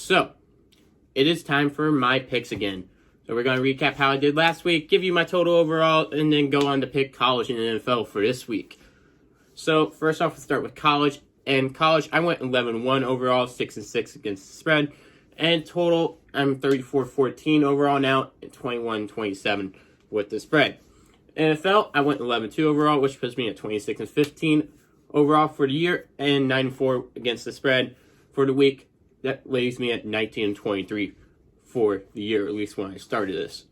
So, it is time for my picks again. So we're going to recap how I did last week, give you my total overall, and then go on to pick college and NFL for this week. So, first off, we'll start with college. In college, I went 11-1 overall, 6-6 against the spread. And total, I'm 34-14 overall now, and 21-27 with the spread. NFL, I went 11-2 overall, which puts me at 26-15 overall for the year, and 9-4 against the spread for the week. That leaves me at 19-23 for the year, at least when I started this.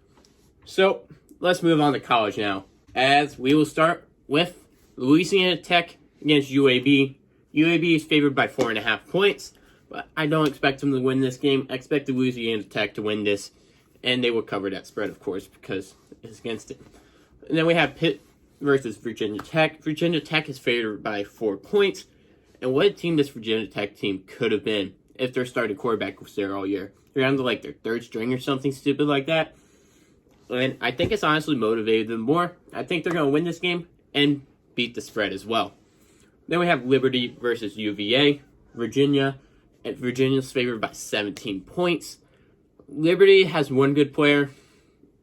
So, let's move on to college now, as we will start with Louisiana Tech against UAB. UAB is favored by 4.5 points, but I don't expect them to win this game. I expect Louisiana Tech to win this, and they will cover that spread, of course, because it's against it. And then we have Pitt versus Virginia Tech. Virginia Tech is favored by 4 points, and what a team this Virginia Tech team could have been if their starting quarterback was there all year. They're down to like their third string or something stupid like that. And I think it's honestly motivated them more. I think they're going to win this game and beat the spread as well. Then we have Liberty versus UVA. Virginia's favored by 17 points. Liberty has one good player,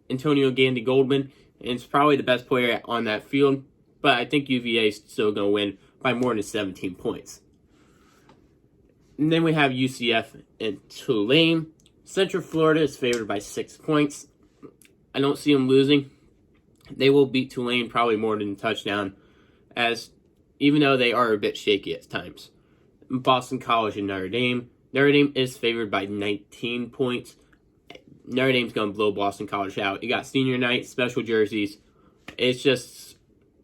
Antonio Gandy Goldman, and it's probably the best player on that field. But I think UVA is still going to win by more than 17 points. And then we have UCF and Tulane. Central Florida is favored by 6 points. I don't see them losing. They will beat Tulane probably more than a touchdown, as even though they are a bit shaky at times. Boston College and Notre Dame. Notre Dame is favored by 19 points. Notre Dame's going to blow Boston College out. You got senior night, special jerseys. It's just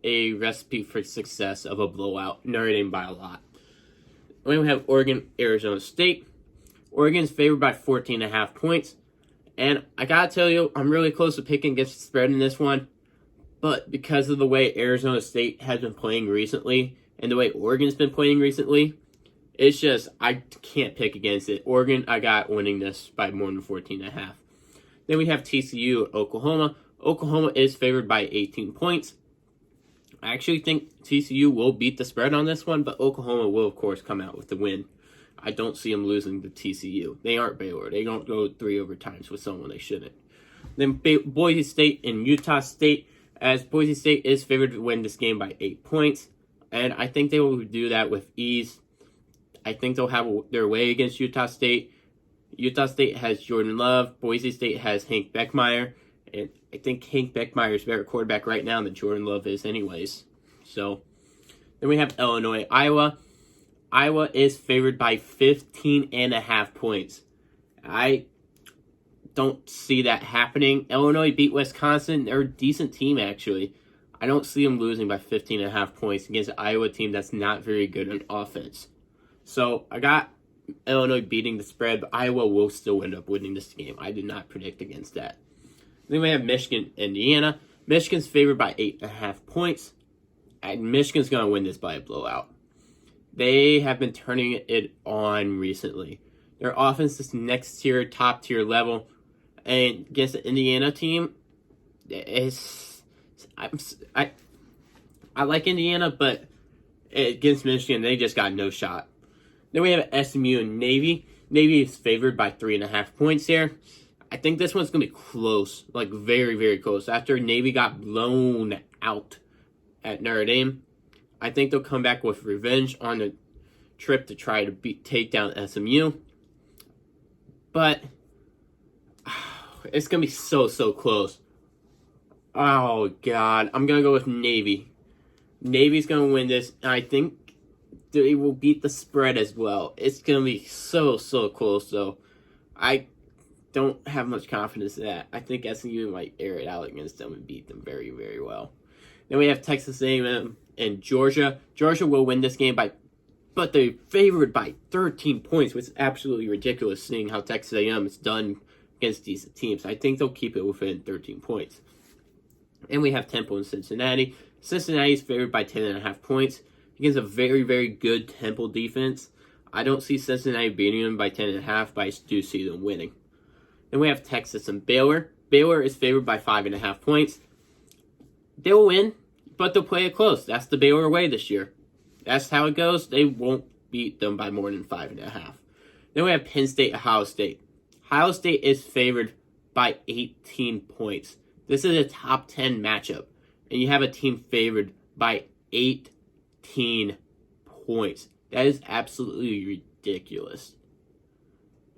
a recipe for success of a blowout. Notre Dame by a lot. Then we have Oregon, Arizona State. Oregon's favored by 14.5 points. And I gotta tell you, I'm really close to picking against the spread in this one. But because of the way Arizona State has been playing recently, and the way Oregon's been playing recently, it's just, I can't pick against it. Oregon, I got winning this by more than 14.5. Then we have TCU at Oklahoma. Oklahoma is favored by 18 points. I actually think TCU will beat the spread on this one, but Oklahoma will, of course, come out with the win. I don't see them losing to TCU. They aren't Baylor. They don't go 3 overtimes with someone they shouldn't. Then Boise State and Utah State, as Boise State is favored to win this game by 8 points. And I think they will do that with ease. I think they'll have their way against Utah State. Utah State has Jordan Love. Boise State has Hank Beckmeyer. And I think Hank Beckmeyer is a better quarterback right now than Jordan Love is anyways. So, then we have Illinois, Iowa. Iowa is favored by 15.5 points. I don't see that happening. Illinois beat Wisconsin. They're a decent team, actually. I don't see them losing by 15.5 points against an Iowa team that's not very good on offense. So, I got Illinois beating the spread, but Iowa will still end up winning this game. I did not predict against that. Then we have Michigan, Indiana. Michigan's favored by 8.5 points. And Michigan's going to win this by a blowout. They have been turning it on recently. Their offense is next tier, top tier level. And against the Indiana team, I like Indiana, but against Michigan, they just got no shot. Then we have SMU and Navy. Navy is favored by 3.5 points here. I think this one's going to be close, like very, very close. After Navy got blown out at Notre Dame, I think they'll come back with revenge on the trip to try to take down SMU. But it's going to be so close. Oh, God. I'm going to go with Navy. Navy's going to win this, and I think they will beat the spread as well. It's going to be so close, though. I don't have much confidence in that. I think SMU might air it out against them and beat them very, very well. Then we have Texas A&M and Georgia. Georgia will win this game but they're favored by 13 points, which is absolutely ridiculous seeing how Texas A&M has done against decent teams. I think they'll keep it within 13 points. And we have Temple and Cincinnati. Cincinnati is favored by 10.5 points against a very, very good Temple defense. I don't see Cincinnati beating them by 10.5, but I do see them winning. Then we have Texas and Baylor. Baylor is favored by 5.5 points. They'll win, but they'll play it close. That's the Baylor way this year. That's how it goes. They won't beat them by more than 5.5. Then we have Penn State, Ohio State. Ohio State is favored by 18 points. This is a top 10 matchup, and you have a team favored by 18 points. That is absolutely ridiculous.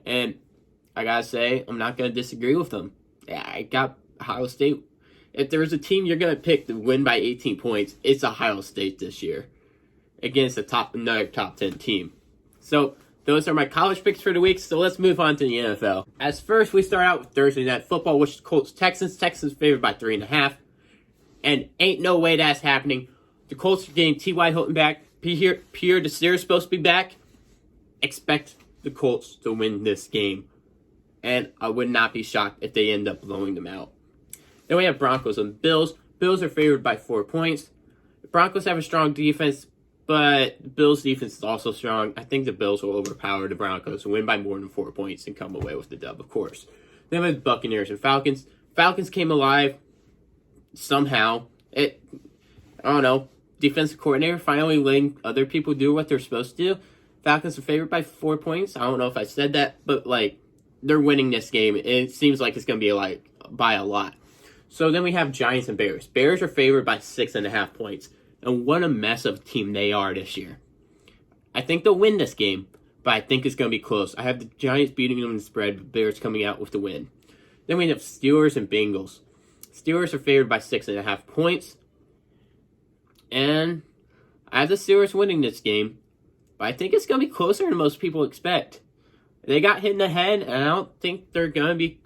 And I gotta say, I'm not gonna disagree with them. Yeah, I got Ohio State. If there's a team you're gonna pick to win by 18 points, it's Ohio State this year against another top 10 team. So those are my college picks for the week. So let's move on to the NFL. As first, we start out with Thursday Night Football, which is Colts Texans. Texans favored by 3.5, and ain't no way that's happening. The Colts are getting T.Y. Hilton back. Pierre Desir is supposed to be back. Expect the Colts to win this game, and I would not be shocked if they end up blowing them out. Then we have Broncos and Bills. Bills are favored by 4 points. The Broncos have a strong defense, but the Bills' defense is also strong. I think the Bills will overpower the Broncos and win by more than 4 points and come away with the dub, of course. Then we have Buccaneers and Falcons. Falcons came alive somehow. I don't know. Defensive coordinator finally letting other people do what they're supposed to do. Falcons are favored by 4 points. I don't know if I said that, but they're winning this game. It seems like it's going to be by a lot. So then we have Giants and Bears. Bears are favored by 6.5 points. And what a mess of a team they are this year. I think they'll win this game, but I think it's going to be close. I have the Giants beating them in the spread, but Bears coming out with the win. Then we have Steelers and Bengals. Steelers are favored by 6.5 points. And I have the Steelers winning this game, but I think it's going to be closer than most people expect. They got hit in the head, and I don't think they're going to be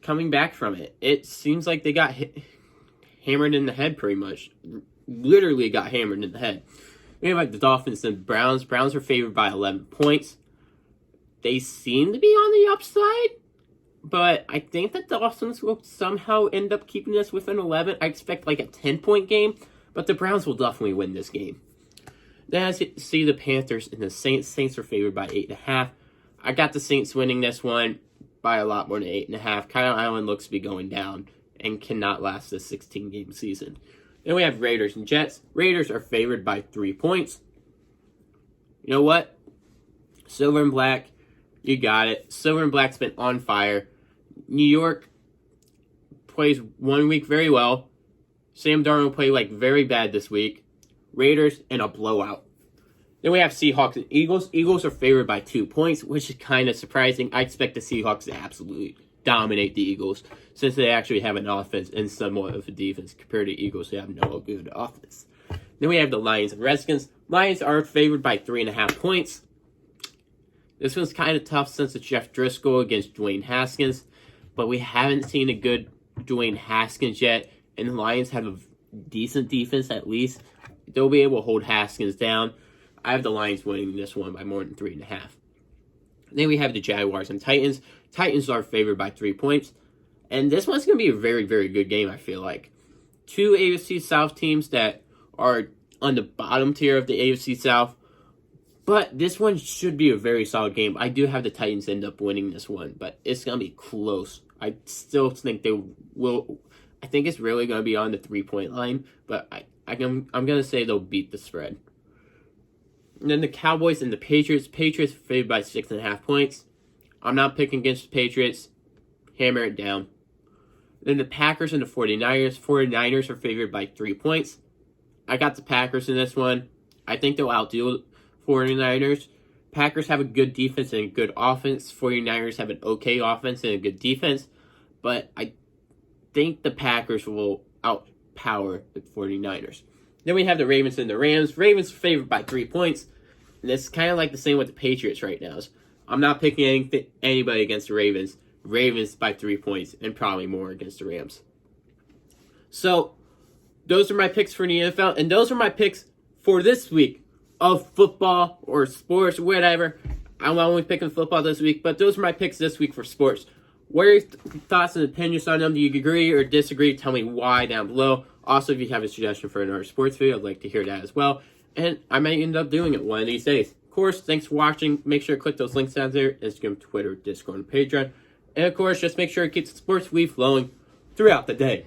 coming back from it. It seems like they got hammered in the head pretty much. Literally got hammered in the head. We have the Dolphins and Browns. Browns are favored by 11 points. They seem to be on the upside, but I think that the Dolphins will somehow end up keeping this within 11. I expect a 10-point game, but the Browns will definitely win this game. Then I see the Panthers and the Saints. Saints are favored by 8.5. I got the Saints winning this one by a lot more than 8.5. Kyle Allen looks to be going down and cannot last this 16-game season. Then we have Raiders and Jets. Raiders are favored by 3 points. You know what? Silver and black, you got it. Silver and black's been on fire. New York plays 1 week very well. Sam Darnold played very bad this week. Raiders in a blowout. Then we have Seahawks and Eagles. Eagles are favored by 2 points, which is kind of surprising. I expect the Seahawks to absolutely dominate the Eagles, since they actually have an offense and somewhat of a defense compared to Eagles who have no good offense. Then we have the Lions and Redskins. Lions are favored by 3.5 points. This one's kind of tough since it's Jeff Driscoll against Dwayne Haskins, but we haven't seen a good Dwayne Haskins yet, and the Lions have a decent defense at least. They'll be able to hold Haskins down. I have the Lions winning this one by more than 3.5. Then we have the Jaguars and Titans. Titans are favored by 3 points. And this one's going to be a very, very good game, I feel like. 2 AFC South teams that are on the bottom tier of the AFC South. But this one should be a very solid game. I do have the Titans end up winning this one, but it's going to be close. I still think they will. I think it's really going to be on the 3-point line, but I'm going to say they'll beat the spread. And then the Cowboys and the Patriots. Patriots favored by 6.5 points. I'm not picking against the Patriots. Hammer it down. Then the Packers and the 49ers. 49ers are favored by 3 points. I got the Packers in this one. I think they'll outdo 49ers. Packers have a good defense and a good offense. 49ers have an okay offense and a good defense. But I think the Packers will outpower the 49ers. Then we have the Ravens and the Rams. Ravens are favored by 3 points. And it's kind of like the same with the Patriots right now. I'm not picking anybody against the Ravens. Ravens by 3 points and probably more against the Rams. So, those are my picks for the NFL. And those are my picks for this week of football or sports, whatever. I'm only picking football this week, but those are my picks this week for sports. What are your thoughts and opinions on them? Do you agree or disagree? Tell me why down below. Also, if you have a suggestion for another sports video, I'd like to hear that as well. And I might end up doing it one of these days. Of course, thanks for watching. Make sure to click those links down there. Instagram, Twitter, Discord, and Patreon. And of course, just make sure to keep the sports weave flowing throughout the day.